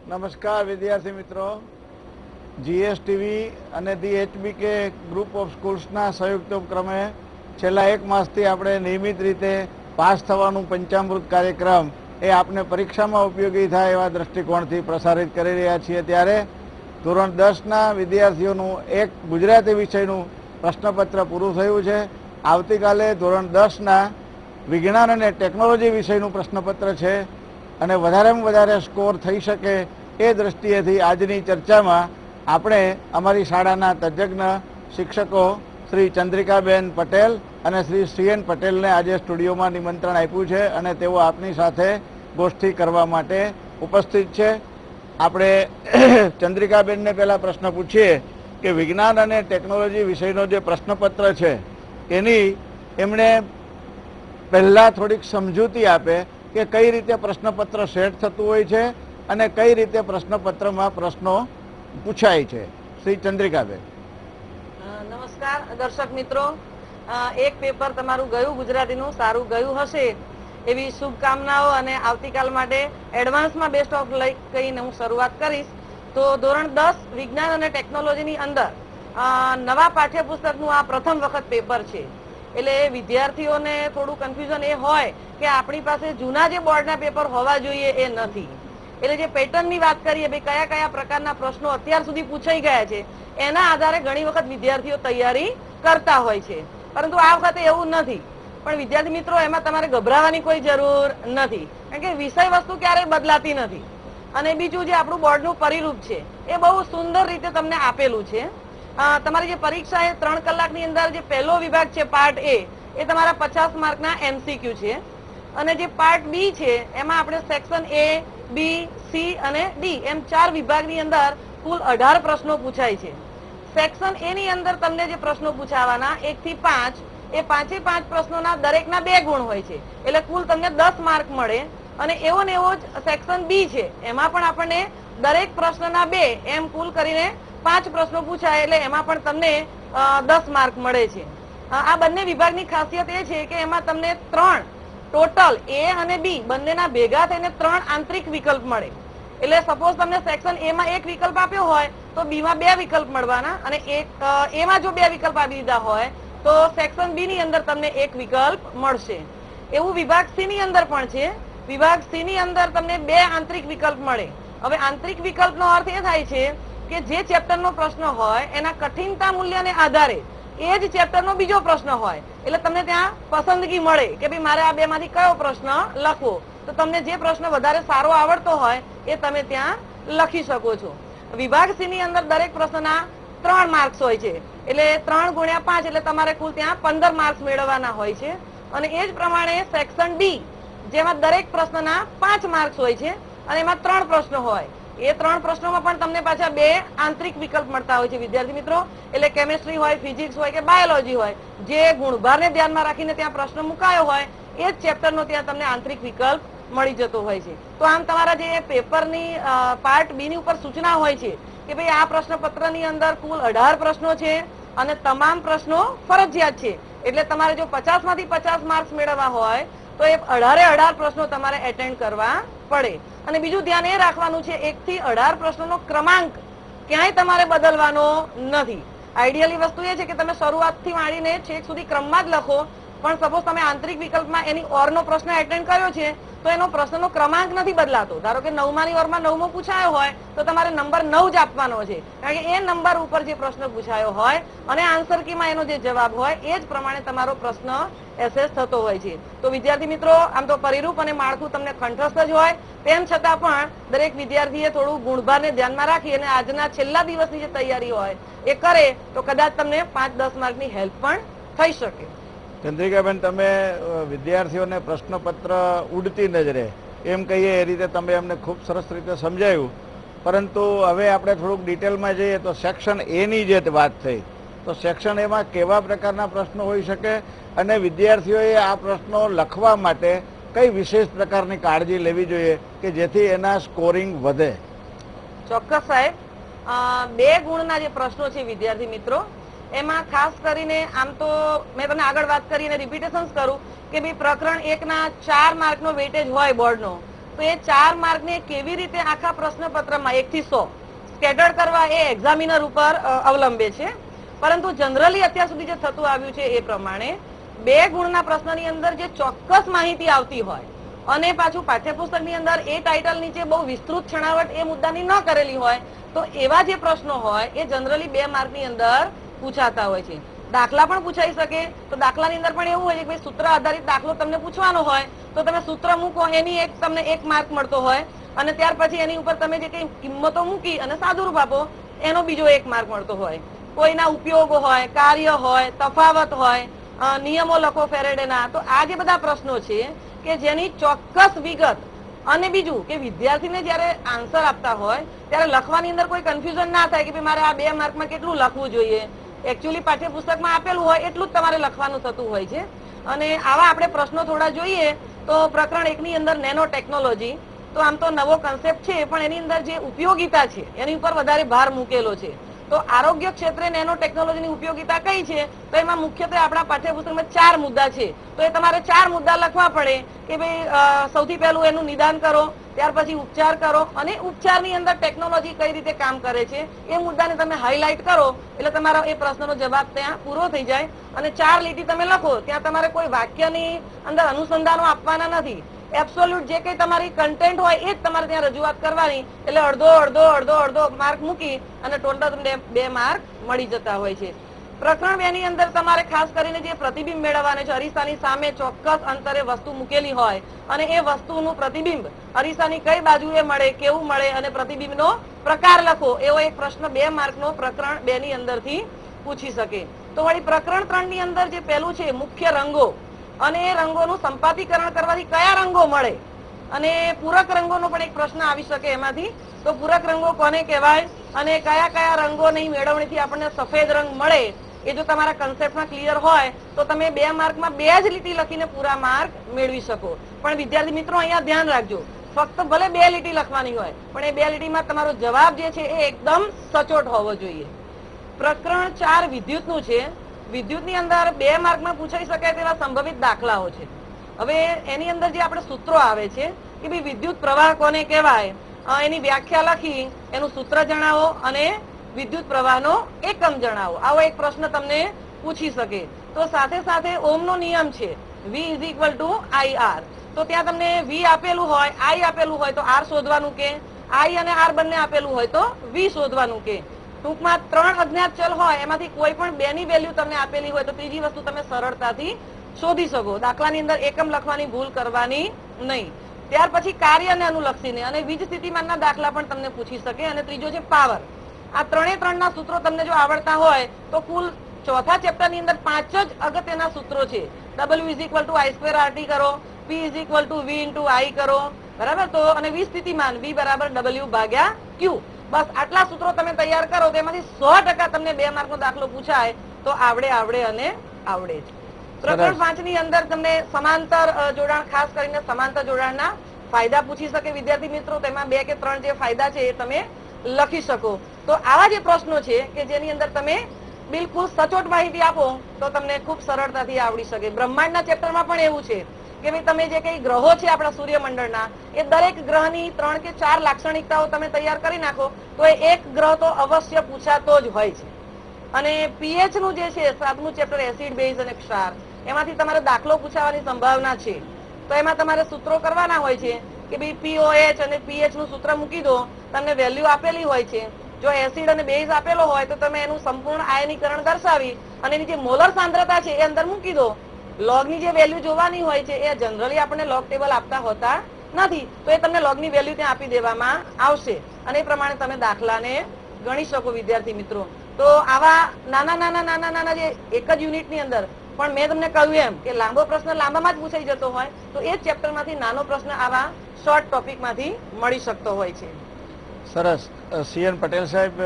નમસ્કાર વિદ્યાર્થી મિત્રો, જીએસટીવી અને ધી એચબીકે ગ્રુપ ઓફ સ્કૂલ્સના સંયુક્ત ઉપક્રમે છેલ્લા એક માસથી આપણે નિયમિત રીતે પાસ થવાનું પંચામૃત કાર્યક્રમ એ આપને પરીક્ષામાં ઉપયોગી થાય એવા દ્રષ્ટિકોણથી પ્રસારિત કરી રહ્યા છીએ. ત્યારે ધોરણ 10ના વિદ્યાર્થીઓનું એક ગુજરાતી વિષયનું પ્રશ્નપત્ર પૂરું થયું છે. આવતીકાલે ધોરણ 10ના વિજ્ઞાન અને ટેકનોલોજી વિષયનું પ્રશ્નપત્ર છે અને વધારેમાં વધારે સ્કોર થઈ શકે એ દ્રષ્ટિએથી આજની ચર્ચામાં આપણે અમારી શાળાના તજજ્ઞ શિક્ષકો શ્રી ચંદ્રિકાબેન પટેલ અને શ્રી સીએન પટેલને આજે સ્ટુડિયોમાં નિમંત્રણ આપ્યું છે અને તેઓ આપની સાથે ગોષ્ઠી કરવા માટે ઉપસ્થિત છે. આપણે ચંદ્રિકાબેનને પહેલા પ્રશ્ન પૂછીએ કે વિજ્ઞાન અને ટેકનોલોજી વિષયનો જે પ્રશ્નપત્ર છે એની એમણે પહેલાં થોડીક સમજૂતી આપે કે કઈ રીતે પ્રશ્નપત્ર સેટ થતું હોય છે અને કઈ રીતે પ્રશ્નપત્રમાં પ્રશ્નો પૂછાય છે. શ્રી ચંદ્રિકાબેન. નમસ્કાર દર્શક મિત્રો, એક પેપર તમારું ગયું ગુજરાતીનું સારું ગયું હશે એવી શુભકામનાઓ અને આવતીકાલ માટે એડવાન્સમાં બેસ્ટ ઓફ લક કહીને હું શરૂઆત કરીશ. તો ધોરણ 10 વિજ્ઞાન અને ટેકનોલોજીની અંદર નવા પાઠ્યપુસ્તકનું આ પ્રથમ વખત પેપર છે. એટલે વિદ્યાર્થીઓને થોડું કન્ફ્યુઝન એ હોય કે આપણી પાસે જૂના જે બોર્ડના પેપર હોવા જોઈએ એ નથી. એટલે જે પેટર્નની વાત કરીએ ભાઈ કયા કયા પ્રકારના પ્રશ્નો અત્યાર સુધી પૂછાઈ ગયા છે એના આધારે ઘણી વખત વિદ્યાર્થીઓ તૈયારી કરતા હોય છે, પરંતુ આ વખતે એવું નથી. પણ વિદ્યાર્થી મિત્રો, એમાં તમારે ગભરાવાની કોઈ જરૂર નથી, કારણ કે વિષય વસ્તુ ક્યારેય બદલાતી નથી. અને બીજું જે આપણું બોર્ડનું પરિરૂપ છે એ બહુ સુંદર રીતે તમને આપેલું છે. તમારી જે પરીક્ષા એ 3 કલાકની અંદર જે પહેલો વિભાગ છે પાર્ટ એ તમારા 50 માર્કના એમસીક્યુ છે અને જે પાર્ટ બી છે એમાં આપણે સેક્શન એ, બી, સી અને ડી એમ 4 વિભાગની અંદર કુલ 18 પ્રશ્નો પૂછાય છે. સેક્શન એ ની અંદર તમને જે પ્રશ્નો પૂછાવાના 1 થી 5 એ 5 પ્રશ્નોના દરેકના 2 ગુણ હોય છે, એટલે કુલ તમને 10 માર્ક મળે. અને એવો ને એવો જ સેક્શન બી છે, એમાં પણ આપણને દરેક પ્રશ્નના 2 એમ કુલ કરીને 5 પ્રશ્નો પૂછાય, એટલે એમાં પણ તમને 10 માર્ક મળે છે. આ બંને વિભાગની ખાસિયત એ છે કે એમાં તમને 3 ટોટલ એ અને બી બંનેના ભેગા થઈને 3 આંતરિક વિકલ્પ મળે. એટલે સપોઝ તમને સેક્શન એ માં 1 વિકલ્પ આપ્યો હોય તો બી માં 2 વિકલ્પ મળવાના, અને એ માં જો 2 વિકલ્પ આપી દીધા હોય તો સેક્શન બી ની અંદર તમને 1 વિકલ્પ મળશે. એવું વિભાગ સી ની અંદર પણ છે. વિભાગ સી ની અંદર તમને 2 આંતરિક વિકલ્પ મળે. હવે આંતરિક વિકલ્પનો અર્થ એ થાય છે કે જે ચેપ્ટરનો પ્રશ્ન હોય એના કઠિનતા મૂલ્યને આધારે એ જ ચેપ્ટરનો બીજો પ્રશ્ન હોય, એટલે તમને ત્યાં પસંદગી મળે કે ભાઈ મારે આ 2 માંથી કયો પ્રશ્ન લખવો. તો તમને જે પ્રશ્ન વધારે સારો આવડતો હોય એ તમે ત્યાં લખી શકો છો. વિભાગ સી ની અંદર દરેક પ્રશ્નના 3 માર્ક્સ હોય છે, એટલે 3 ગુણ્યા 5 એટલે તમારે કુલ ત્યાં 15 માર્ક્સ મેળવવાના હોય છે. અને એ જ પ્રમાણે સેક્શન ડી જેમાં દરેક પ્રશ્નના 5 માર્ક્સ હોય છે અને એમાં 3 પ્રશ્નો હોય. એ 3 પ્રશ્નોમાં પણ તમને પાછા 2 આંતરિક વિકલ્પ મળતા હોય છે વિદ્યાર્થી મિત્રો. એટલે કેમેસ્ટ્રી હોય, ફિઝિક્સ હોય કે બાયોલોજી હોય, જે ગુણભારને ધ્યાનમાં રાખીને ત્યાં પ્રશ્ન મુકાયો હોય એ જ ચેપ્ટરનો ત્યાં તમને આંતરિક વિકલ્પ મળી જતો હોય છે. તો આમ તમારા જે પેપરની પાર્ટ બી ની ઉપર સૂચના હોય છે કે ભાઈ આ પ્રશ્નપત્રની અંદર કુલ 18 પ્રશ્નો છે અને તમામ પ્રશ્નો ફરજિયાત છે. એટલે તમારે જો 50 માંથી 50 માર્ક્સ મેળવવા હોય તો એ 18 પ્રશ્નો તમારે એટેન્ડ કરવા પડે. અને બીજું ધ્યાન એ રાખવાનું છે 1 થી 18 પ્રશ્નોનો ક્રમાંક ક્યાંય તમારે બદલવાનો નથી. આઈડિયલી વસ્તુ એ છે કે તમે શરૂઆતથી માંડીને છેક સુધી ક્રમમાં જ લખો, પણ સપોઝ તમે આંતરિક વિકલ્પમાં એની ઓરનો પ્રશ્ન એટેન્ડ કર્યો છે તો એનો પ્રશ્નનો ક્રમાંક નથી બદલાતો. ધારો કે 9માની ઓરમાં 9મો પૂછાયો હોય તો તમારે નંબર 9 જ આપવાનો છે, કારણ કે એ નંબર ઉપર જે પ્રશ્ન પૂછાયો હોય અને આન્સર કીમાં એનો જે જવાબ હોય એ જ પ્રમાણે તમારો પ્રશ્ન એસેસ થતો હોય છે. તો વિદ્યાર્થી મિત્રો, આમ તો પરિરૂપ અને માળખું તમને કંઠસ્થ જ હોય, તેમ છતાં પણ દરેક વિદ્યાર્થીએ થોડું ગુણભારને ધ્યાનમાં રાખી અને આજના છેલ્લા દિવસની જે તૈયારી હોય એ કરે તો કદાચ તમને 5-10 માર્કની હેલ્પ પણ થઈ શકે. ચંદ્રિકાબેન, તમે વિદ્યાર્થીઓને પ્રશ્નપત્ર ઉડતી નજરે એમ કહીએ એ રીતે તમે અમને ખૂબ સરસ રીતે સમજાવ્યું, પરંતુ હવે આપણે થોડુંક ડિટેલમાં જઈએ તો સેક્શન એ ની જે વાત થઈ, તો સેક્શન એમાં કેવા પ્રકારના પ્રશ્નો હોઈ શકે અને વિદ્યાર્થીઓએ આ પ્રશ્નો લખવા માટે કઈ વિશેષ પ્રકારની કાળજી લેવી જોઈએ કે જેથી એના સ્કોરિંગ વધે? ચોક્કસ સાહેબ, 2 ગુણના જે પ્રશ્નો છે વિદ્યાર્થી મિત્રો, એમાં ખાસ કરીને આમ તો મેં તમને આગળ વાત કરી અને રિપીટેશન્સ કરું કે ભાઈ પ્રકરણ 1 ના 4 માર્કનો વેટેજ હોય બોર્ડનો, તો એ 4 માર્કને કેવી રીતે આખા પ્રશ્નપત્રમાં 1 થી 100 સ્કેટર કરવા એ એક્ઝામિનર ઉપર અવલંબે છે. પરંતુ જનરલી અત્યાર સુધી જે થતું આવ્યું છે એ પ્રમાણે 2 ગુણના પ્રશ્નની અંદર જે ચોક્કસ માહિતી આવતી હોય અને પાછું પાઠ્યપુસ્તકની અંદર એ ટાઇટલ નીચે બહુ વિસ્તૃત છણાવટ એ મુદ્દાની ન કરેલી હોય તો એવા જે પ્રશ્નો હોય એ જનરલી 2 માર્કની અંદર પૂછાતા હોય છે. દાખલા પણ પૂછાઈ શકે તો દાખલાની અંદર પણ એવું હોય છે કે ભાઈ સૂત્ર આધારિત દાખલો તમને પૂછવાનો હોય તો તમે સૂત્ર મૂકો એની તમને 1 માર્ક મળતો હોય અને ત્યાર પછી એની ઉપર તમે જે કઈ કિંમતો મૂકી અને સાદુરૂપ આપો એનો બીજો 1 માર્ક મળતો હોય. કોઈના ઉપયોગો હોય, કાર્ય હોય, તફાવત હોય, નિયમો લખો ફેરેડેના. તો આ જે બધા પ્રશ્નો છે કે જેની ચોક્કસ વિગત અને બીજું કે વિદ્યાર્થીને જ્યારે આન્સર આપતા હોય ત્યારે લખવાની અંદર કોઈ કન્ફ્યુઝન ના થાય કે ભાઈ મારે આ 2 માર્કમાં કેટલું લખવું જોઈએ. એકચ્યુઅલી પાઠ્યપુસ્તકમાં આપેલું હોય એટલું જ તમારે લખવાનું થતું હોય છે. અને આવા આપણે પ્રશ્નો થોડા જોઈએ તો પ્રકરણ 1 ની અંદર નેનો ટેકનોલોજી. તો આમ તો નવો કન્સેપ્ટ છે પણ એની અંદર જે ઉપયોગિતા છે એની ઉપર વધારે ભાર મૂકેલો છે. તો આરોગ્ય ક્ષેત્રે નેનો ટેકનોલોજીની ઉપયોગિતા કઈ છે તો એમાં મુખ્યત્વે આપણા પાઠ્યપુસ્તકમાં 4 મુદ્દા છે. તો એ તમારે 4 મુદ્દા લખવા પડે કે ભાઈ સૌથી પહેલું એનું નિદાન કરો, ત્યાર પછી ઉપચાર કરો અને ઉપચારની અંદર ટેકનોલોજી કઈ રીતે કામ કરે છે એ મુદ્દાને તમે હાઇલાઇટ કરો એટલે તમારો એ પ્રશ્નનો જવાબ ત્યાં પૂરો થઈ જાય. અને 4 લીટી તમે લખો ત્યાં તમારે કોઈ વાક્યની અંદર અનુસંધાનો આપવાના નથી. એબ્સોલ્યુટ જે કઈ તમારી કન્ટેન્ટ હોય એ જ તમારે ત્યાં રજૂઆત કરવાની. એટલે અડધો માર્ક મૂકી અને ટોટલ તમને 2 માર્ક મળી જતા હોય છે. પ્રકરણ 2 ની અંદર તમારે ખાસ કરીને જે પ્રતિબિંબ મેળવવાનું છે, અરીસાની સામે ચોક્કસ અંતરે વસ્તુ મૂકેલી હોય અને એ વસ્તુનું પ્રતિબિંબ અરીસાની કઈ બાજુએ મળે, કેવું મળે અને પ્રતિબિંબનો પ્રકાર લખો એવો એક પ્રશ્ન 2 માર્કનો પ્રકરણ 2 ની અંદરથી પૂછી શકે. તો વળી પ્રકરણ 3 ની અંદર જે પહેલું છે મુખ્ય રંગો અને એ રંગોનું સંપાતીકરણ કરવાથી કયા રંગો મળે અને પૂરક રંગોનો પણ એક પ્રશ્ન આવી શકે એમાંથી. તો પૂરક રંગો કોને કહેવાય અને કયા કયા રંગોની મેળવણીથી આપણને સફેદ રંગ મળે એ જો તમારા કન્સેપ્ટમાં ક્લિયર હોય તો તમે 2 માર્કમાં 2 જ લીટી લખીને પૂરા માર્ક મેળવી શકો. પણ વિદ્યાર્થી મિત્રો અહીંયા ધ્યાન રાખજો, ફક્ત ભલે 2 લીટી લખવાની હોય પણ એ 2 લીટીમાં તમારો જવાબ જે છે એ એકદમ સચોટ હોવો જોઈએ. પ્રકરણ 4 વિદ્યુતનું છે. વિદ્યુતની અંદર 2 માર્કમાં પૂછાઈ શકાય તેવા સંભવિત દાખલાઓ છે. હવે એની અંદર જે આપણે સૂત્રો આવે છે કે ભાઈ વિદ્યુત પ્રવાહ કોને કહેવાય એની વ્યાખ્યા લખી એનું સૂત્ર જણાવો અને વિદ્યુત પ્રવાહનો એકમ જણાવો. આવો એક પ્રશ્ન તમને પૂછી શકે. તો સાથે સાથે ઓહમનો નિયમ છે V = IR. તો ત્યાં તમને V આપેલું હોય, I આપેલું હોય તો R શોધવાનું કે, I અને R બંને આપેલું હોય તો V શોધવાનું કે. ટૂંકમાં 3 અજ્ઞાત ચલ હોય એમાંથી કોઈ પણ 2 ની વેલ્યુ તમને આપેલી હોય તો ત્રીજી વસ્તુ તમે સરળતાથી શોધી શકો. દાખલાની અંદર એકમ લખવાની ભૂલ કરવાની નહીં. ત્યાર પછી કાર્યને અનુલક્ષીને અને વીજ સ્થિતિમાનના દાખલા પણ તમને પૂછી શકે. અને ત્રીજો છે પાવર. આ 3 સૂત્રો તમને જો આવડતા હોય તો કુલ ચોથા ચેપ્ટરની અંદર 5 જ અગત્યના સૂત્રો છે. W = I2RT કરો, P = V × I કરો, બરાબર. તો અને વીજ સ્થિતિમાન V = W/Q. બસ આટલા સૂત્રો તમે તૈયાર કરો તો એમાંથી 100% તમને 2 માર્કનો દાખલો પૂછાય તો આવડે જ. પ્રકરણ 5 ની અંદર તમને સમાંતર જોડાણ, ખાસ કરીને સમાંતર જોડાણના ફાયદા પૂછી શકે વિદ્યાર્થી મિત્રો. તેમાં 2 કે 3 જે ફાયદા છે એ તમે લખી શકો. તો આવા જે પ્રશ્નો છે કે જેની અંદર તમે બિલકુલ સચોટ માહિતી આપો તો તમને ખૂબ સરળતાથી આવડી શકે. બ્રહ્માંડના ચેપ્ટરમાં પણ એવું છે કે ભાઈ તમે જે કઈ ગ્રહો છે આપણા સૂર્યમંડળના એ દરેક ગ્રહની 3 કે 4 લાક્ષણિકતાઓ તમે તૈયાર કરી નાખો તો એ એક ગ્રહ તો અવશ્ય પૂછાતો જ હોય છે. અને pH નું જે છે 7મું ચેપ્ટર એસિડ, બેઝ અને ક્ષાર, એમાંથી તમારે દાખલો પૂછાવાની સંભાવના છે. તો એમાં તમારે સૂત્રો કરવાના હોય છે કે ભાઈ POH અને pH નું સૂત્ર મૂકી દો. તમને વેલ્યુ આપેલી હોય છે. જો એસિડ અને બેઝ આપેલો હોય તો તમે એનું સંપૂર્ણ આયનીકરણ દર્શાવી અને એની જે મોલર સાંદ્રતા છે એ અંદર મૂકી દો. લોગની જે વેલ્યુ જોવાની હોય છે એ જનરલી આપણને લોગ ટેબલ આપતા હોતા નથી. તો એ તમને લોગની વેલ્યુ ત્યાં આપી દેવામાં આવશે અને એ પ્રમાણે તમે દાખલાને ગણી શકો વિદ્યાર્થી મિત્રો. તો આવા નાના જે એક જ યુનિટની અંદર પણ મેં તમને કહ્યું એમ કે લાંબો પ્રશ્ન લાંબામાં જ પૂછાઈ જતો હોય તો એ જ ચેપ્ટરમાંથી નાનો પ્રશ્ન આવા શોર્ટ ટોપિકમાંથી મળી શકતો હોય છે. સરસ. CN પટેલ સાહેબ,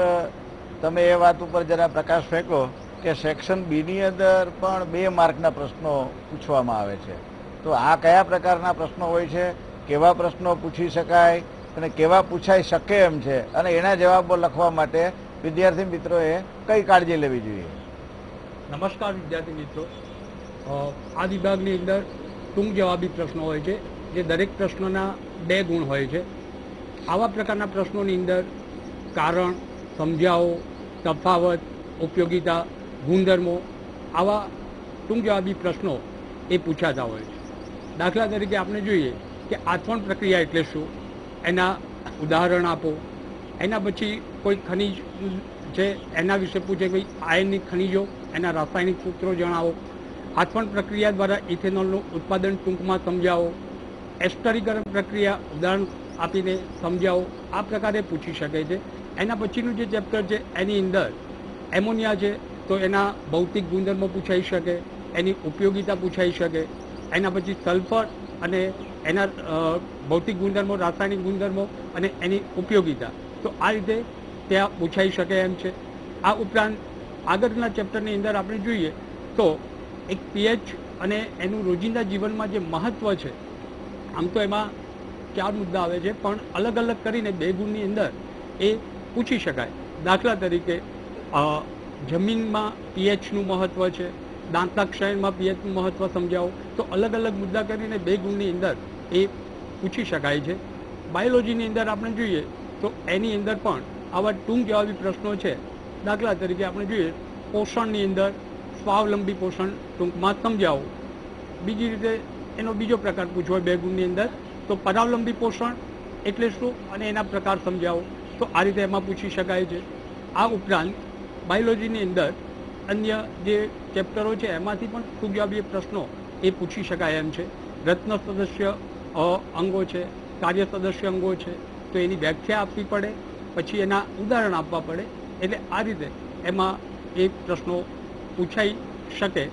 તમે એ વાત ઉપર જરા પ્રકાશ ફેંકો કે સેક્શન B ની અંદર પણ 2 માર્કના પ્રશ્નો પૂછવામાં આવે છે. તો આ કયા પ્રકારના પ્રશ્નો હોય છે, કેવા પ્રશ્નો પૂછી શકાય અને કેવા પૂછાઈ શકે એમ છે અને એના જવાબો લખવા માટે વિદ્યાર્થી મિત્રોએ કઈ કાળજી લેવી જોઈએ? નમસ્કાર વિદ્યાર્થી મિત્રો. આ વિભાગની અંદર ટૂંક જવાબી પ્રશ્નો હોય છે. જે દરેક પ્રશ્નોના 2 ગુણ હોય છે. આવા પ્રકારના પ્રશ્નોની અંદર કારણ, સમજાવો, તફાવત, ઉપયોગિતા, ગુણધર્મો આવા ટૂંક જવાબી પ્રશ્નો એ પૂછાતા હોય છે. દાખલા તરીકે આપણે જોઈએ કે આથવણ પ્રક્રિયા એટલે શું, એના ઉદાહરણ આપો. એના પછી કોઈ ખનિજ છે એના વિશે પૂછે, ભાઈ આયનની ખનિજો, એના રાસાયણિક સૂત્રો જણાવો. આથવણ પ્રક્રિયા દ્વારા ઇથેનોલનું ઉત્પાદન ટૂંકમાં સમજાવો. એસ્ટરીકરણ પ્રક્રિયા ઉદાહરણ આપીને સમજાવો. આ પ્રકારે પૂછી શકે છે. એના પછીનું જે ચેપ્ટર છે એની અંદર એમોનિયા છે તો એના ભૌતિક ગુણધર્મો પૂછાઈ શકે, એની ઉપયોગિતા પૂછાઈ શકે. એના પછી સલ્ફર અને એના ભૌતિક ગુણધર્મો, રાસાયણિક ગુણધર્મો અને એની ઉપયોગિતા, તો આ રીતે ત્યાં પૂછાઈ શકે એમ છે. આ ઉપરાંત આગળના ચેપ્ટરની અંદર આપણે જોઈએ તો એક પીએચ અને એનું રોજિંદા જીવનમાં જે મહત્ત્વ છે, આમ તો એમાં 4 મુદ્દા આવે છે પણ અલગ અલગ કરીને 2 ગુણની અંદર એ પૂછી શકાય. દાખલા તરીકે જમીનમાં પીએચનું મહત્ત્વ છે, દાંતાક્ષયમાં પીએચનું મહત્ત્વ સમજાવો. તો અલગ અલગ મુદ્દા કરીને 2 ગુણની અંદર એ પૂછી શકાય છે. બાયોલોજીની અંદર આપણે જોઈએ તો એની અંદર પણ આવા ટૂંક જવાબી પ્રશ્નો છે. દાખલા તરીકે આપણે જોઈએ પોષણની અંદર સ્વાવલંબી પોષણ ટૂંકમાં સમજાવો. બીજી રીતે એનો બીજો પ્રકાર પૂછવો 2 ગુણની અંદર તો પરાવલંબી પોષણ એટલે શું અને એના પ્રકાર સમજાવો. તો આ રીતે એમાં પૂછી શકાય છે. આ ઉપરાંત બાયોલોજીની અંદર અન્ય જે ચેપ્ટરો છે એમાંથી પણ ટૂંક જવાબી પ્રશ્નો એ પૂછી શકાય એમ છે. રત્ન સદસ્ય અંગો છે, કાર્ય સદસ્ય અંગો છે, તો એની વ્યાખ્યા આપવી પડે, પછી એના ઉદાહરણ આપવા પડે. એટલે આ રીતે એમાં એ પ્રશ્નો પૂછાઈ શકે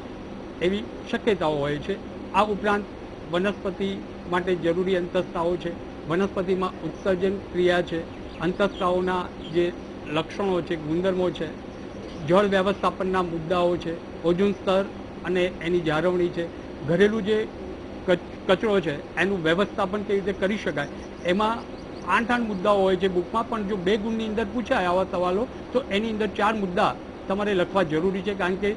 એવી શક્યતાઓ હોય છે. આ ઉપરાંત વનસ્પતિ માટે જરૂરી અંતઃસ્ત્રાવો છે, વનસ્પતિમાં ઉત્સર્જન ક્રિયા છે, અંતઃસ્ત્રાવોના જે લક્ષણો છે, ગુણધર્મો છે, જળ વ્યવસ્થાપનના મુદ્દાઓ છે, ઓઝોન સ્તર અને એની જાળવણી છે, ઘરેલું જે કચરો છે એનું વ્યવસ્થાપન કેવી રીતે કરી શકાય. એમાં 8 મુદ્દાઓ હોય છે. બુકમાં પણ જો 2 ગુણની અંદર પૂછાય આવા સવાલો તો એની અંદર 4 મુદ્દા તમારે લખવા જરૂરી છે, કારણ કે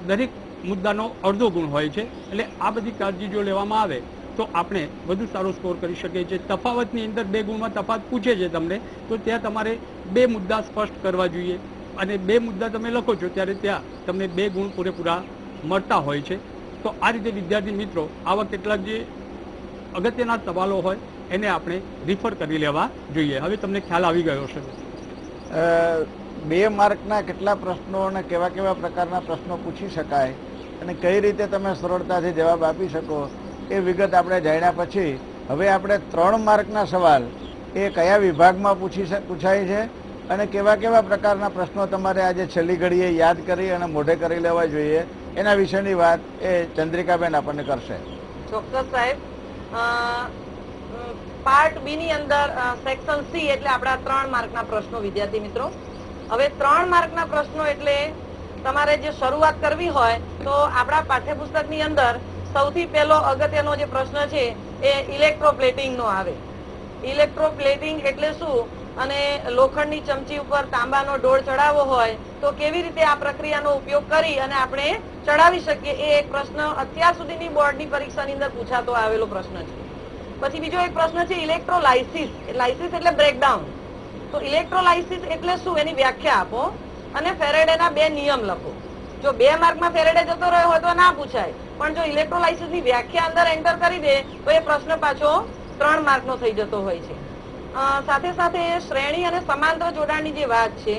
દરેક મુદ્દાનો અડધો ગુણ હોય છે. એટલે આ બધી કાળજી જો લેવામાં આવે તો આપણે વધુ સારો સ્કોર કરી શકીએ છીએ. તફાવતની અંદર 2 ગુણમાં તફાવત પૂછે છે તમને, તો ત્યાં તમારે 2 મુદ્દા સ્પષ્ટ કરવા જોઈએ અને 2 મુદ્દા તમે લખો છો ત્યારે ત્યાં તમને 2 ગુણ પૂરેપૂરા મળતા હોય છે. તો આ રીતે વિદ્યાર્થી મિત્રો આવા કેટલાક જે અગત્યના સવાલો હોય એને આપણે રિફર કરી લેવા જોઈએ. હવે તમને ખ્યાલ આવી ગયો છે. 2 માર્કના કેટલા પ્રશ્નો અને કેવા કેવા પ્રકારના પ્રશ્નો પૂછી શકાય અને કઈ રીતે તમે સરળતાથી જવાબ આપી શકો એ વિગત આપણે જાણ્યા પછી હવે આપણે 3 માર્કના સવાલ એ કયા વિભાગમાં પૂછાય છે અને કેવા કેવા પ્રકારના પ્રશ્નો તમારે આજે છેલ્લી ઘડીએ યાદ કરી અને મોઢે કરી લેવા જોઈએ એના વિશેની વાત એ ચંદ્રિકાબેન આપણને કરશે. ચોક્કસ સાહેબ. પાર્ટ બી ની અંદર સેક્શન સી એટલે આપણા 3 માર્કના પ્રશ્નો વિદ્યાર્થી મિત્રો. હવે 3 માર્કના પ્રશ્નો એટલે તમારે જે શરૂઆત કરવી હોય તો આપણા પાઠ્યપુસ્તકની અંદર સૌથી પહેલો અગત્યનો જે પ્રશ્ન છે એ ઇલેક્ટ્રોપ્લેટિંગ નો આવે. ઇલેક્ટ્રોપ્લેટિંગ એટલે શું અને લોખંડની ચમચી ઉપર તાંબાનો ડોળ ચડાવવો હોય તો કેવી રીતે આ પ્રક્રિયાનો ઉપયોગ કરી અને આપણે ચડાવી શકીએ એ એક પ્રશ્ન અત્યાર સુધીની બોર્ડની પરીક્ષાની અંદર પૂછાતો આવેલો પ્રશ્ન છે. પછી બીજો એક પ્રશ્ન છે ઇલેક્ટ્રોલાઇસિસ. લાઇસિસ એટલે બ્રેકડાઉન. તો ઇલેક્ટ્રોલાઇસિસ એટલે શું એની વ્યાખ્યા આપો અને ફેરેડેના 2 નિયમ લખો. જો 2 માર્કમાં ફેરેડે જતો રહ્યો હોય તો ના પૂછાય, પણ જો ઇલેક્ટ્રોલાઇસિસની વ્યાખ્યા અંદર એન્ટર કરી દે તો એ પ્રશ્ન પાછો 3 માર્કનો થઈ જતો હોય છે. સાથે સાથે શ્રેણી અને સમાંતર જોડાણની જે વાત છે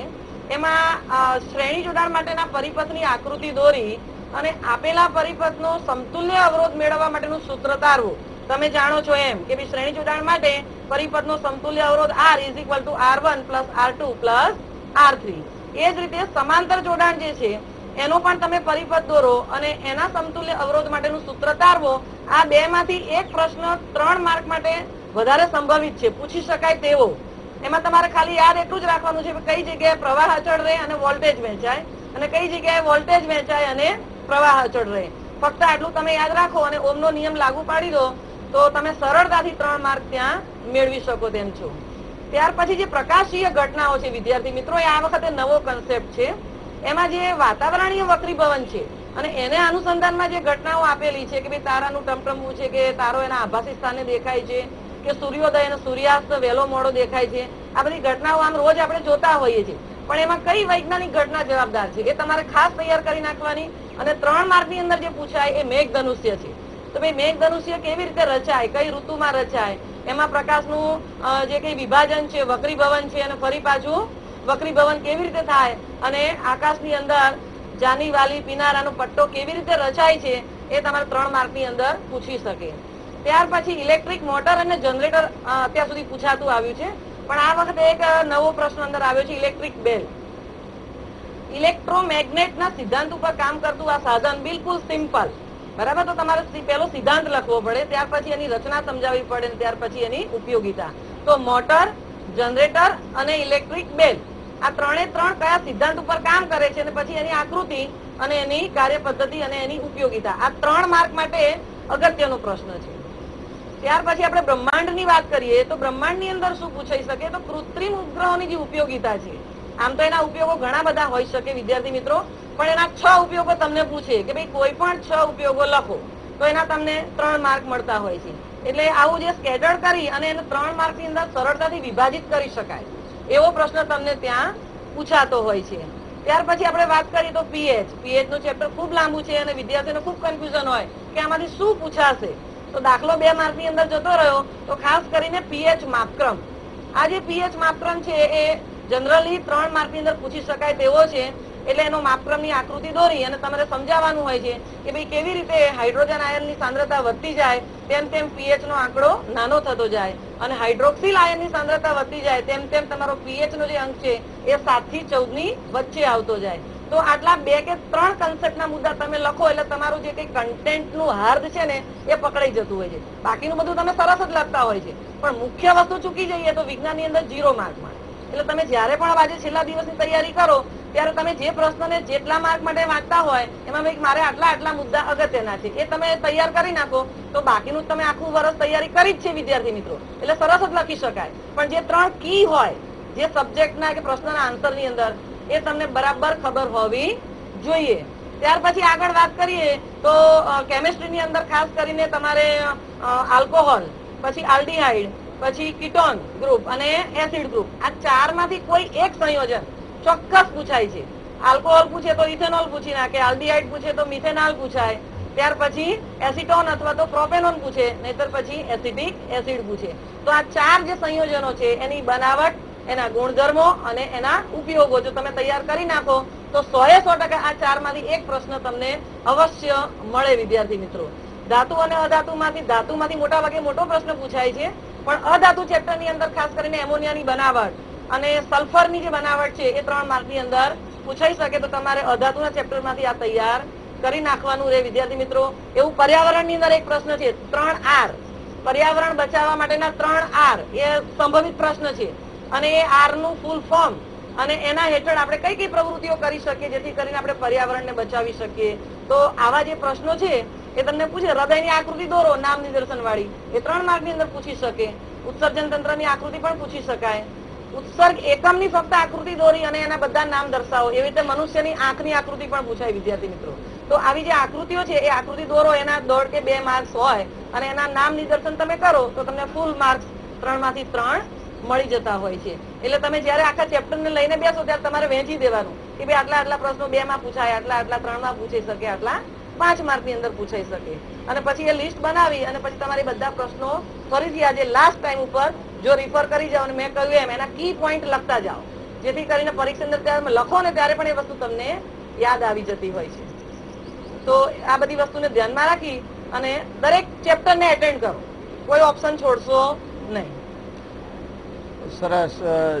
એમાં શ્રેણી જોડાણ માટેના પરિપથની આકૃતિ દોરી અને આપેલા પરિપથનો સમતુલ્ય અવરોધ મેળવવા માટેનું સૂત્ર તારવું. તમે જાણો છો એમ કે શ્રેણી જોડાણ માટે પરિપથનો સમતુલ્ય અવરોધ R = R1 + R2 + R3. એ જ રીતે સમાંતર જોડાણ જે છે એનો પણ તમે પરિપથ દોરો અને એના સમતુલ્ય અવરોધ માટેનું સૂત્ર તારવો. આ 2 માંથી એક પ્રશ્ન 3 માર્ક માટે વધારે સંભવિત છે, પૂછી શકાય તેવો. એમાં તમારે ખાલી યાદ એટલું જ રાખવાનું છે કે કઈ જગ્યાએ પ્રવાહ અચળ રહે અને વોલ્ટેજ વહેંચાય અને કઈ જગ્યાએ વોલ્ટેજ વહેંચાય અને પ્રવાહ અચળ રહે. ફક્ત આટલું તમે યાદ રાખો અને ઓમનો નિયમ લાગુ પાડી દો તો તમે સરળતાથી 3 માર્ક ત્યાં મેળવી શકો તેમ છો. ત્યાર પછી જે પ્રકાશીય ઘટનાઓ છે વિદ્યાર્થી મિત્રો, એ આ વખતે નવો કન્સેપ્ટ છે. એમાં જે વાતાવરણીય વક્રીભવન છે અને એને અનુસંધાનમાં જે ઘટનાઓ આપેલી છે કે ભાઈ તારાનું ટમટમવું છે કે તારો એના આભાસી સ્થાને દેખાય છે કે સૂર્યોદય અને સૂર્યાસ્ત વહેલો મોડો દેખાય છે, આ બધી ઘટનાઓ આમ રોજ આપણે જોતા હોઈએ છીએ, પણ એમાં કઈ વૈજ્ઞાનિક ઘટના જવાબદાર છે એ તમારે ખાસ તૈયાર કરી નાખવાની. અને 3 માર્કની અંદર જે પૂછાય એ મેઘધનુષ્ય છે. તો ભાઈ મેઘધનુષ્ય કેવી રીતે રચાય, કઈ ઋતુમાં રચાય, એમાં પ્રકાશનું જે કઈ વિભાજન છે, વક્રીભવન છે, અને ફરી પાછું વક્રીભવન કેવી રીતે થાય, અને આકાશની અંદર જાની વાલી પીનારાનો પટ્ટો કેવી રીતે રચાય છે એ તમારે 3 માર્કની અંદર પૂછી શકે. ત્યાર પછી ઇલેક્ટ્રિક મોટર અને જનરેટર અત્યાર સુધી પૂછાતું આવ્યું છે, પણ આ વખતે એક નવો પ્રશ્ન અંદર આવ્યો છે, ઇલેક્ટ્રિક બેલ. ઇલેક્ટ્રોમેગ્નેટના સિદ્ધાંત ઉપર કામ કરતું આ સાધન બિલકુલ સિમ્પલ, બરાબર. તો તમારે પેલો સિદ્ધાંત લખવો પડે, ત્યાર પછી એની રચના સમજાવવી પડે, ત્યાર પછી એની ઉપયોગિતા. તો મોટર, જનરેટર અને ઇલેક્ટ્રિક બેલ આ 3 કયા સિદ્ધાંત ઉપર કામ કરે છે, અને પછી એની આકૃતિ અને એની કાર્યપદ્ધતિ અને એની ઉપયોગિતા, આ 3 માર્ક માટે અગત્યનો પ્રશ્ન છે. ત્યાર પછી આપણે બ્રહ્માંડની વાત કરીએ તો બ્રહ્માંડની અંદર શું પૂછાઈ શકે, તો કૃત્રિમ ઉપગ્રહોની જે ઉપયોગિતા છે. આમ તો એના ઉપયોગો ઘણા બધા હોઈ શકે વિદ્યાર્થી મિત્રો, પણ એના 6 ઉપયોગો તમને પૂછે કે ભાઈ કોઈ પણ 6 ઉપયોગો લખો તો એના તમને 3 માર્ક મળતા હોય છે. એટલે આવું જે સ્કેટર્ડ કરી અને એને 3 માર્કની અંદર સરળતાથી વિભાજિત કરી શકાય એવો પ્રશ્ન તમને ત્યાં પૂછાતો હોય છે. ત્યાર પછી આપણે વાત કરીએ તો પીએચ નું ચેપ્ટર ખૂબ લાંબુ છે અને વિદ્યાર્થીઓને ખૂબ કન્ફ્યુઝન હોય કે આમાંથી શું પૂછાશે. તો દાખલો 2 માર્કની અંદર જતો રહ્યો તો ખાસ કરીને પીએચ માપક્રમ. આ જે પીએચ માપક્રમ છે એ જનરલી 3 માર્કની અંદર પૂછી શકાય તેવો છે. એટલે એનો માપક્રમની આકૃતિ દોરી અને તમારે સમજાવવાનું હોય છે કે ભાઈ કેવી રીતે હાઇડ્રોજન આયનની સાંદ્રતા વધતી જાય તેમ તેમ પીએચ નો આંકડો નાનો થતો જાય, અને હાઇડ્રોક્સિલ આયનની સાંદ્રતા વધતી જાય તેમ તેમ તમારો પીએચ નો જે અંક છે એ 7 થી 14 ની વચ્ચે આવતો જાય. તો આટલા 2 કે 3 કન્સેપ્ટના મુદ્દા તમે લખો એટલે તમારું જે કઈ કન્ટેન્ટનું હાર્દ છે ને એ પકડાઈ જતું હોય છે. બાકીનું બધું તમે સરસ જ લખતા હોય છે, પણ મુખ્ય વસ્તુ ચૂકી જઈએ તો વિજ્ઞાનની અંદર 0 માર્ક મળે. એટલે તમે જયારે પણ આજે છેલ્લા દિવસની તૈયારી કરો ત્યારે તમે જે પ્રશ્નને જેટલા માર્ક માટે વાંચતા હોય એમાં મારે આટલા મુદ્દા અગત્યના છે એ તમે તૈયાર કરી નાખો તો બાકીનું તમે આખું વર્ષ તૈયારી કરી જ છે વિદ્યાર્થી મિત્રો, એટલે સરસ જ લખી શકાય. પણ જે 3 કી હોય જે સબ્જેક્ટના કે પ્રશ્નના આન્સરની અંદર એ તમને બરાબર ખબર હોવી જોઈએ. ત્યાર પછી આગળ વાત કરીએ તો કેમિસ્ટ્રીની અંદર ખાસ કરીને તમારે આલ્કોહોલ, પછી આલ્ડીહાઇડ, પછી કીટોન ગ્રુપ અને એસિડ ગ્રુપ, આ 4 માંથી કોઈ એક સંયોજન ચોક્કસ પૂછાય છે. આલ્કોહોલ પૂછે તો ઇથેનોલ પૂછી નાખે, આલ્ડીહાઇડ પૂછે તો મિથેનોલ પૂછાય, ત્યાર પછી એસિટોન અથવા તો પ્રોપેનોન પૂછે, નહીતર પછી એસિટિક એસિડ પૂછે. તો આ 4 જે સંયોજનો છે એની બનાવટ, એના ગુણધર્મો અને એના ઉપયોગો જો તમે તૈયાર કરી નાખો તો 100% આ 4 માંથી એક પ્રશ્ન તમને અવશ્ય મળે વિદ્યાર્થી મિત્રો. ધાતુ અને ધાતુમાંથી મોટા ભાગે મોટો પ્રશ્ન પૂછાય છે, પણ અધાતુ ચેપ્ટરની અંદર ખાસ કરીને એમોનિયાની બનાવટ અને સલ્ફરની જે બનાવટ છે એ 3 માર્કની અંદર પૂછાઈ શકે. તો તમારે અધાતુના ચેપ્ટરમાંથી આ તૈયાર કરી નાખવાનું રહે વિદ્યાર્થી મિત્રો. એવું પર્યાવરણની અંદર એક પ્રશ્ન છે 3R, પર્યાવરણ બચાવવા માટેના 3R એ સંભવિત પ્રશ્ન છે, અને એ R નું ફૂલ ફોર્મ અને એના હેઠળ આપણે કઈ કઈ પ્રવૃત્તિઓ કરી શકીએ જેથી કરીને આપણે પર્યાવરણને બચાવી શકીએ. તો આવા જે પ્રશ્નો છે એ તમને પૂછે. હૃદયની આકૃતિ દોરો નામ નિદર્શન વાળી, એ 3 માર્કની અંદર પૂછી શકે. ઉત્સર્જન તંત્રની આકૃતિ પણ પૂછી શકાય. ઉત્સર્ગ એકમની ફક્ત આકૃતિ દોરી અને એના બધા નામ દર્શાવો, એવી રીતે મનુષ્યની આંખની આકૃતિ પણ પૂછાય વિદ્યાર્થી મિત્રો. તો આવી જે આકૃતિઓ છે એ આકૃતિ દોરો, એના 1.5 કે 2 માર્ક્સ હોય અને એના નામ નિદર્શન તમે કરો તો તમને ફૂલ માર્ક્સ 3 માંથી 3 મળી જતા હોય છે. એટલે તમે જયારે આખા ચેપ્ટરને લઈને બેસો ત્યારે તમારે વહેંચી દેવાનું કે ભાઈ આટલા પ્રશ્નો 2 માં પૂછાય, આટલા 3 માં પૂછાઈ શકે, આટલા 5 માર્કની અંદર પૂછાઈ શકે. અને પછી એ લિસ્ટ બનાવી અને પછી તમારી બધા પ્રશ્નો ફરીથી આજે લાસ્ટ ટાઈમ ઉપર જો રિફર કરી જાઓ અને મેં કહ્યું એમ એના કી પોઈન્ટ લખતા જાઓ, જેથી કરીને પરીક્ષા અંદર ત્યારે લખો ને ત્યારે પણ એ વસ્તુ તમને યાદ આવી જતી હોય છે. તો આ બધી વસ્તુને ધ્યાનમાં રાખી અને દરેક ચેપ્ટરને એટેન્ડ કરો, કોઈ ઓપ્શન છોડશો નહીં. સરસ.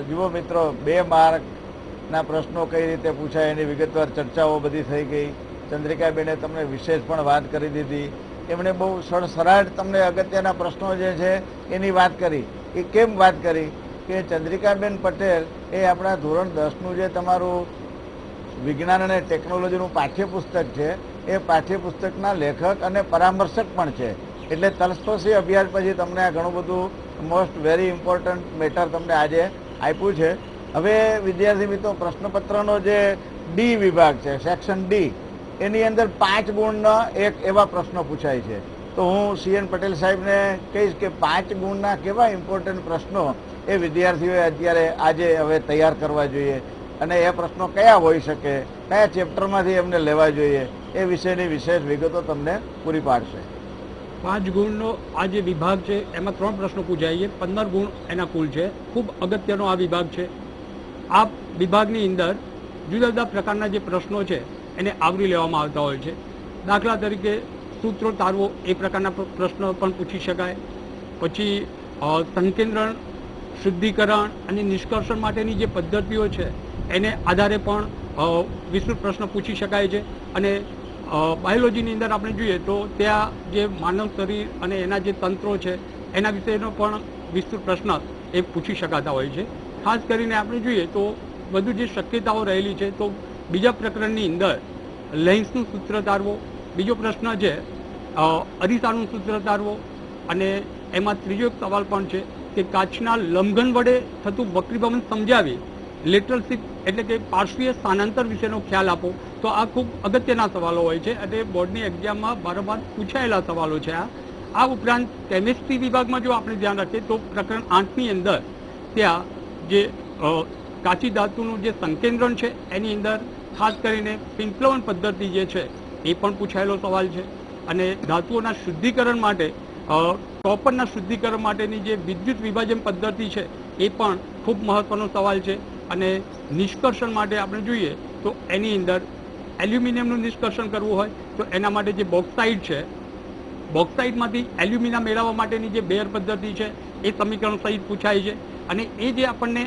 જુઓ મિત્રો, 2 માર્કના પ્રશ્નો કઈ રીતે પૂછાય એની વિગતવાર ચર્ચાઓ બધી થઈ ગઈ. ચંદ્રિકાબેને તમને વિશેષ પણ વાત કરી દીધી. એમણે બહુ સડસરાટ તમને અગત્યના પ્રશ્નો જે છે એની વાત કરી. એ કેમ વાત કરી કે ચંદ્રિકાબેન પટેલ એ આપણા ધોરણ 10નું જે તમારું વિજ્ઞાન અને ટેકનોલોજીનું પાઠ્યપુસ્તક છે એ પાઠ્યપુસ્તકના લેખક અને પરામર્શક પણ છે. એટલે તલસ્પર્શી અભ્યાસ પછી તમને આ ઘણું બધું મોસ્ટ વેરી ઇમ્પોર્ટન્ટ મેટર તમને આજે આપ્યું છે. હવે વિદ્યાર્થી મિત્રો, પ્રશ્નપત્રનો જે ડી વિભાગ છે, સેક્શન ડી, એની અંદર 5 ગુણના એક એવા પ્રશ્નો પૂછાય છે. તો હું CN પટેલ સાહેબને કહીશ કે 5 ગુણના કેવા ઇમ્પોર્ટન્ટ પ્રશ્નો એ વિદ્યાર્થીઓએ અત્યારે આજે હવે તૈયાર કરવા જોઈએ અને એ પ્રશ્નો કયા હોઈ શકે, કયા ચેપ્ટરમાંથી એમને લેવા જોઈએ, એ વિશેની વિશેષ વિગતો તમને પૂરી પાડશે. 5 ગુણનો આ જે વિભાગ છે એમાં 3 પ્રશ્નો પૂછાય છે. 15 ગુણ એના કુલ છે. ખૂબ અગત્યનો આ વિભાગ છે. આ વિભાગની અંદર જુદા જુદા પ્રકારના જે પ્રશ્નો છે એને આવરી લેવામાં આવતા હોય છે. દાખલા તરીકે સૂત્રો તારવો એ પ્રકારના પ્રશ્નો પણ પૂછી શકાય. પછી સંકેન્દ્રણ, શુદ્ધિકરણ અને નિષ્કર્ષણ માટેની જે પદ્ધતિઓ છે એને આધારે પણ વિસ્તૃત પ્રશ્ન પૂછી શકાય છે. અને બાયોલોજીની અંદર આપણે જોઈએ તો ત્યાં જે માનવ શરીર અને એના જે તંત્રો છે એના વિશેનો પણ વિસ્તૃત પ્રશ્ન એ પૂછી શકાતા હોય છે. ખાસ કરીને આપણે જોઈએ તો વધુ જે શક્યતાઓ રહેલી છે તો બીજા પ્રકરણની અંદર લેન્સનું સૂત્ર તારવો, બીજો પ્રશ્ન છે અરીસાનું સૂત્ર તારવો, અને એમાં ત્રીજો એક સવાલ પણ છે કે કાચના લંબઘન વડે થતું વક્રીભવન સમજાવી લેટરલ શિફ્ટ એટલે કે પાર્શ્વીય સ્થાનાંતર વિશેનો ખ્યાલ આપો. તો આ ખૂબ અગત્યના સવાલો હોય છે અને બોર્ડની એક્ઝામમાં વારંવાર પૂછાયેલા સવાલો છે. આ ઉપરાંત કેમિસ્ટ્રી વિભાગમાં જો આપણે ધ્યાન રાખીએ તો પ્રકરણ 8ની અંદર ત્યાં જે કાચી ધાતુનું જે સંકેન્દ્રણ છે એની અંદર ખાસ કરીને પિંકલવન પદ્ધતિ જે છે એ પણ પૂછાયેલો સવાલ છે. અને ધાતુઓના શુદ્ધિકરણ માટે કોપરના શુદ્ધિકરણ માટેની જે વિદ્યુત વિભાજન પદ્ધતિ છે એ પણ ખૂબ મહત્વનો સવાલ છે. અને નિષ્કર્ષણ માટે આપણે જોઈએ તો એની અંદર એલ્યુમિનિયમનું નિષ્કર્ષણ કરવું હોય તો એના માટે જે બોક્સાઇટ છે, બોક્સાઇટમાંથી એલ્યુમિના મેળવવા માટેની જે બેર પદ્ધતિ છે એ સમીકરણ સહિત પૂછાય છે. અને એ જે આપણને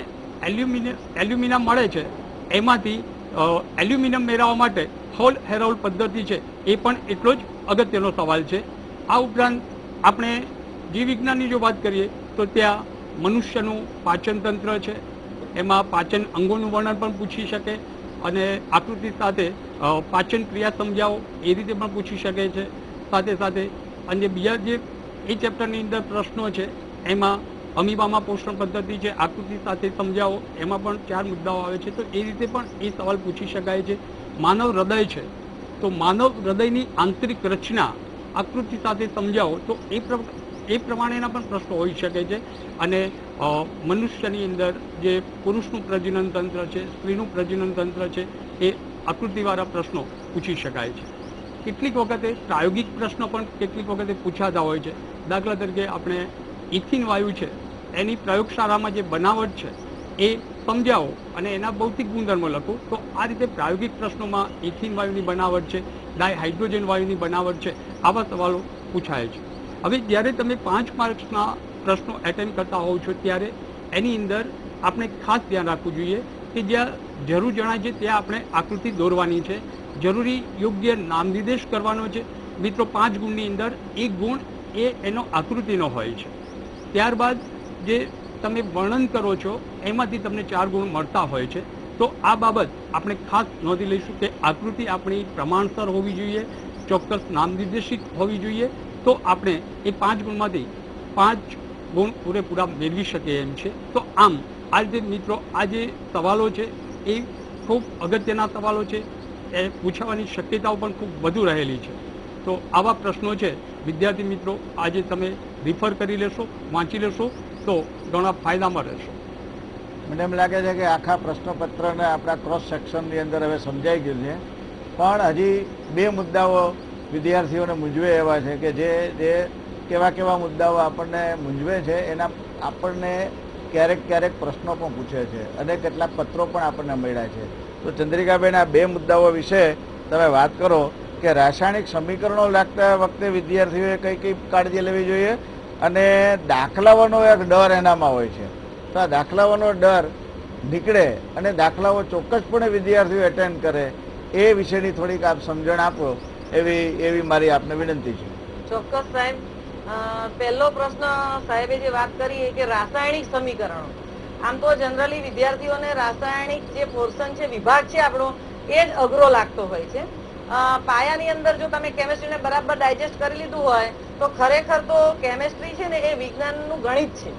એલ્યુમિના મળે છે એમાંથી એલ્યુમિનિયમ મેળવવા માટે હોલ હેરોલ્ડ પદ્ધતિ છે એ પણ એટલો જ અગત્યનો સવાલ છે. આ ઉપરાંત આપણે જીવ વિજ્ઞાનની જો વાત કરીએ તો ત્યાં મનુષ્યનું પાચન તંત્ર છે, એમાં પાચન અંગોનું વર્ણન પણ પૂછી શકે અને આકૃતિ સાથે પાચન ક્રિયા સમજાવો એ રીતે પણ પૂછી શકે છે. સાથે સાથે અને બીજા જે એ ચેપ્ટરની અંદર પ્રશ્નો છે એમાં અમીબામાં પોષણ પદ્ધતિ છે, આકૃતિ સાથે સમજાવો, એમાં પણ 4 મુદ્દાઓ આવે છે. તો એ રીતે પણ એ સવાલ પૂછી શકાય છે. માનવ હૃદય છે તો માનવ હૃદયની આંતરિક રચના આકૃતિ સાથે સમજાવો તો એ પ્રમાણેના પણ પ્રશ્નો હોઈ શકે છે. અને મનુષ્યની અંદર જે પુરુષનું પ્રજનન તંત્ર છે, સ્ત્રીનું પ્રજનન તંત્ર છે એ આકૃતિવાળા પ્રશ્નો પૂછી શકાય છે. કેટલીક વખતે પ્રાયોગિક પ્રશ્નો પણ કેટલીક વખતે પૂછાતા હોય છે. દાખલા તરીકે આપણે ઇથિન વાયુ છે એની પ્રયોગશાળામાં જે બનાવટ છે એ સમજાવો અને એના ભૌતિક ગુણધર્મો લખો. તો આ રીતે પ્રાયોગિક પ્રશ્નોમાં ઇથિન વાયુની બનાવટ છે, ડાયહાઇડ્રોજન વાયુની બનાવટ છે, આવા સવાલો પૂછાય છે. હવે જ્યારે તમે 5 માર્ક્સના પ્રશ્નો એટેમ્પ કરતા હોવ છો ત્યારે એની અંદર આપણે ખાસ ધ્યાન રાખવું જોઈએ કે જ્યાં જરૂર જણાય છે ત્યાં આપણે આકૃતિ દોરવાની છે, જરૂરી યોગ્ય નામ નિર્દેશ કરવાનો છે. મિત્રો 5 ગુણની અંદર 1 ગુણ એ એનો આકૃતિનો હોય છે. ત્યારબાદ જે તમે વર્ણન કરો છો એમાંથી તમને 4 ગુણ મળતા હોય છે. તો આ બાબત આપણે ખાસ નોંધી લઈશું કે આકૃતિ આપણી પ્રમાણસર હોવી જોઈએ, ચોક્કસ નામ નિર્દેશિત હોવી જોઈએ. તો આપણે એ 5 ગુણમાંથી 5 ગુણ પૂરેપૂરા મેળવી શકીએ એમ છે. તો આમ આ રીતે મિત્રો આ જે સવાલો છે એ ખૂબ અગત્યના સવાલો છે, એ પૂછવાની શક્યતાઓ પણ ખૂબ વધુ રહેલી છે. તો આવા પ્રશ્નો છે વિદ્યાર્થી મિત્રો આજે તમે રિફર કરી લેશો, વાંચી લેશો તો ઘણા ફાયદામાં રહેશો. મને એમ લાગે છે કે આખા પ્રશ્નપત્રને આપણા ક્રોસ સેક્શનની અંદર હવે સમજાઈ ગયું છે. પણ હજી 2 મુદ્દાઓ વિદ્યાર્થીઓને મૂંઝવે એવા છે કે જે કેવા મુદ્દાઓ આપણને મૂંઝવે છે એના આપણને ક્યારેક પ્રશ્નો પણ પૂછે છે અને કેટલાક પત્રો પણ આપણને મળ્યા છે. તો ચંદ્રિકાબેન આ 2 મુદ્દાઓ વિશે તમે વાત કરો કે રાસાયણિક સમીકરણો લાગતા વખતે વિદ્યાર્થીઓએ કઈ કાળજી લેવી જોઈએ અને દાખલાઓનો એક ડર એનામાં હોય છે. તો આ દાખલાઓનો ડર નીકળે અને દાખલાઓ ચોક્કસપણે વિદ્યાર્થીઓ એટેન્ડ કરે એ વિશેની થોડીક આપ સમજણ આપો એવી મારી આપને વિનંતી છે. ચોક્કસ સાહેબ. પહેલો પ્રશ્ન સાહેબે જે વાત કરી કે રાસાયણિક સમીકરણો, આમ તો જનરલી વિદ્યાર્થીઓને રાસાયણિક જે પોર્શન છે, વિભાગ છે આપણો, એ જ અઘરો લાગતો હોય છે. પાયાની અંદર જો તમે કેમેસ્ટ્રીને બરાબર ડાયજેસ્ટ કરી લીધું હોય તો ખરેખર તો કેમેસ્ટ્રી છે ને એ વિજ્ઞાનનું ગણિત છે.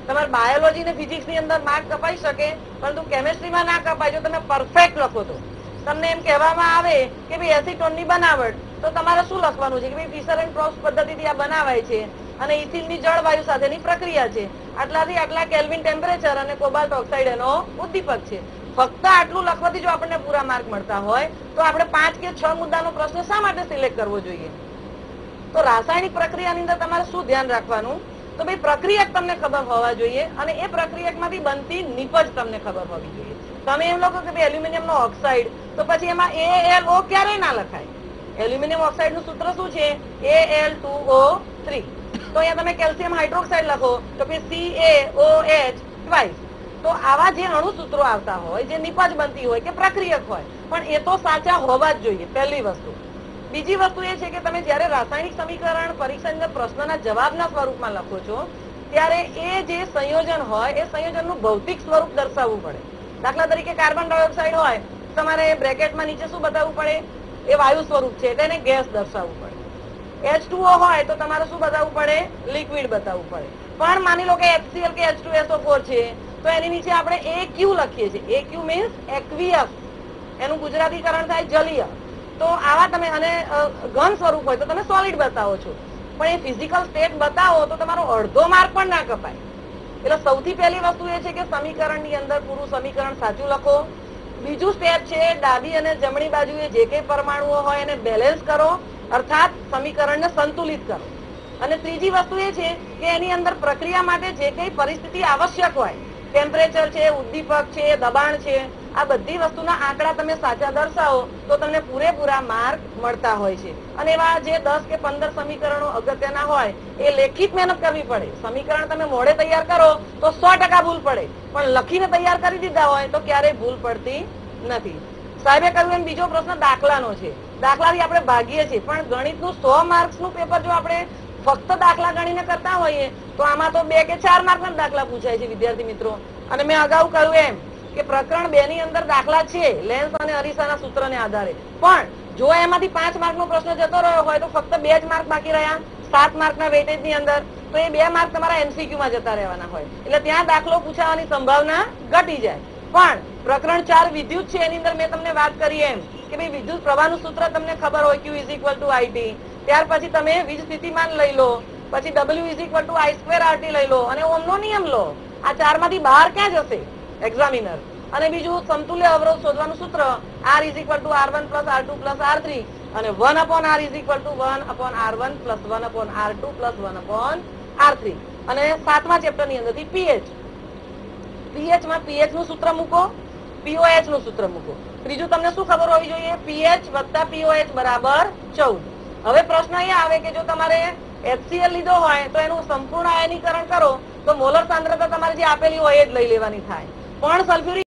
તમારે બાયોલોજી ને ફિઝિક્સ ની અંદર માર્ક કપાઈ શકે પરંતુ કેમેસ્ટ્રીમાં ના કપાય જો તમે પરફેક્ટ લખો તો. તમને એમ કહેવામાં આવે કે ભાઈ એસિટોનની બનાવટ, તો તમારે શું લખવાનું છે કે ભાઈ ફિશર એન્ડ પ્રોપ્સ પદ્ધતિથી આ બનાવાય છે અને ઇથિલની જળવાયુ સાથેની પ્રક્રિયા છે, આટલાથી આટલા કેલ્વિન ટેમ્પરેચર અને કોબાલ્ટ ઓક્સાઇડ એનો ઉદ્દીપક છે. ફક્ત આટલું લખવાથી જો આપણને પૂરા માર્ક મળતા હોય તો આપણે 5 કે 6 મુદ્દાનો પ્રશ્ન શા માટે સિલેક્ટ કરવો જોઈએ? તો રાસાયણિક પ્રક્રિયાની અંદર તમારે શું ધ્યાન રાખવાનું? તો ભાઈ પ્રક્રિયક તમને ખબર હોવા જોઈએ અને એ પ્રક્રિયકમાંથી બનતી નીપજ તમને ખબર હોવી જોઈએ. તમે એમ લખો કે ભાઈ એલ્યુમિનિયમનો ઓક્સાઇડ, તો પછી એમાં AlO ક્યારેય ના લખાય. એલ્યુમિનિયમ ઓક્સાઇડનું સૂત્ર શું છે? Al2O3. તો અહીંયા તમે કેલ્શિયમ હાઇડ્રોક્સાઇડ લખો તો પછી CaOH ટ્વાઇસ. તો આવા જે અણુ સૂત્રો આવતા હોય, જે નીપજ બનતી હોય કે પ્રક્રિયક હોય, પણ એ તો સાચા હોવા જ જોઈએ, પહેલી વસ્તુ. બીજી વસ્તુ એ છે કે તમે જ્યારે રાસાયણિક સમીકરણ પરીક્ષાની અંદર પ્રશ્નના જવાબના સ્વરૂપમાં લખો છો ત્યારે એ જે સંયોજન હોય એ સંયોજનનું ભૌતિક સ્વરૂપ દર્શાવવું પડે. દાખલા તરીકે કાર્બન ડાયોક્સાઇડ હોય, તમારે બ્રેકેટમાં નીચે શું બતાવવું પડે? એ વાયુ સ્વરૂપ છે, તેને ગેસ દર્શાવવું પડે. H2O હોય તો તમારે શું બતાવવું પડે? લિક્વિડ બતાવવું પડે. પણ માની લો કે HCl કે H2SO4 છે તો એની નીચે આપણે AQ લખીએ છીએ. AQ મીન્સ એક્વિયસ, એનું ગુજરાતીકરણ થાય જલીય. તો આવા તમે, અને ઘન સ્વરૂપ હોય તો તમે સોલિડ બતાવો છો, પણ એ ફિઝિકલ સ્ટેટ બતાવો તો તમારો અડધો માર્ક પણ ના કપાય. એટલે સૌથી પહેલી વસ્તુ એ છે કે સમીકરણની અંદર પૂરું સમીકરણ સાચું લખો. બીજું સ્ટેપ છે ડાબી અને જમણી બાજુએ જે કંઈ પરમાણુઓ હોય એને બેલેન્સ કરો, અર્થાત સમીકરણને સંતુલિત કરો. અને ત્રીજી વસ્તુ એ છે કે એની અંદર પ્રક્રિયા માટે જે કંઈ પરિસ્થિતિ આવશ્યક હોય, ટેમ્પરેચર છે, ઉદ્દીપક છે, દબાણ છે, આ બધી વસ્તુના આંકડા તમે સાચા દર્શાવો તો તમને પૂરેપૂરા માર્ક મળતા હોય છે. અને એવા જે 10 કે 15 સમીકરણો અગત્યના હોય એ લેખિત મહેનત કરવી પડે. સમીકરણ તમે મોડે તૈયાર કરો તો 100% ભૂલ પડે, પણ લખીને તૈયાર કરી દીધા હોય તો ક્યારેય ભૂલ પડતી નથી. સાહેબે કહ્યું એમ બીજો પ્રશ્ન દાખલાનો છે. દાખલાથી આપણે ભાગીએ છીએ, પણ ગણિતનું 100 માર્ક્સનું પેપર જો આપણે ફક્ત દાખલા ગણીને કરતા હોઈએ તો આમાં તો 2 કે 4 માર્કના દાખલા પૂછાય છે વિદ્યાર્થી મિત્રો. અને મેં અગાઉ કહ્યું એમ કે પ્રકરણ 2 ની અંદર દાખલા છે લેન્સ અને અરીસાના સૂત્રને આધારે, પણ જો એમાંથી 5 માર્કનો પ્રશ્ન જતો રહ્યો હોય તો ફક્ત 2 જ માર્ક બાકી રહ્યા 7 માર્કના વેટેજની અંદર, તો એ 2 માર્ક તમારા MCQ માં જતા રહેવાના હોય, એટલે ત્યાં દાખલો પૂછાવાની સંભાવના ઘટી જાય. પણ પ્રકરણ 4 વિદ્યુત છે એની અંદર મેં તમને વાત કરી એમ કે ભાઈ વિદ્યુત પ્રવાહનું સૂત્ર તમને ખબર હોય, Q = IT. ત્યાર પછી તમે વીજ સ્થિતિમાન લઈ લો, પછી W = I2RT લઈ લો અને ઓહમનો નિયમ લો. આ 4 માંથી બહાર ક્યાં જશે એક્ઝામિનર? અને બીજું સમતુલ્ય અવરોધ શોધવાનું સૂત્ર R = R1 + R2 + R3 અને 1/R = 1/R1 + 1/R2 + 1/R3. અને 7મા ચેપ્ટરની અંદરથી pH માં pH નું સૂત્ર મૂકો, pOH નું સૂત્ર મૂકો. ત્રીજું તમને શું ખબર હોવી જોઈએ? pH + pOH = 14. હવે પ્રશ્ન એ આવે કે જો તમારે HCl લીધો હોય તો એનું સંપૂર્ણ આયનીકરણ કરો તો મોલર સાંદ્રતા તમારે જે આપેલી હોય એ જ લઈ લેવાની થાય, પણ સલ્ફ્યુરિક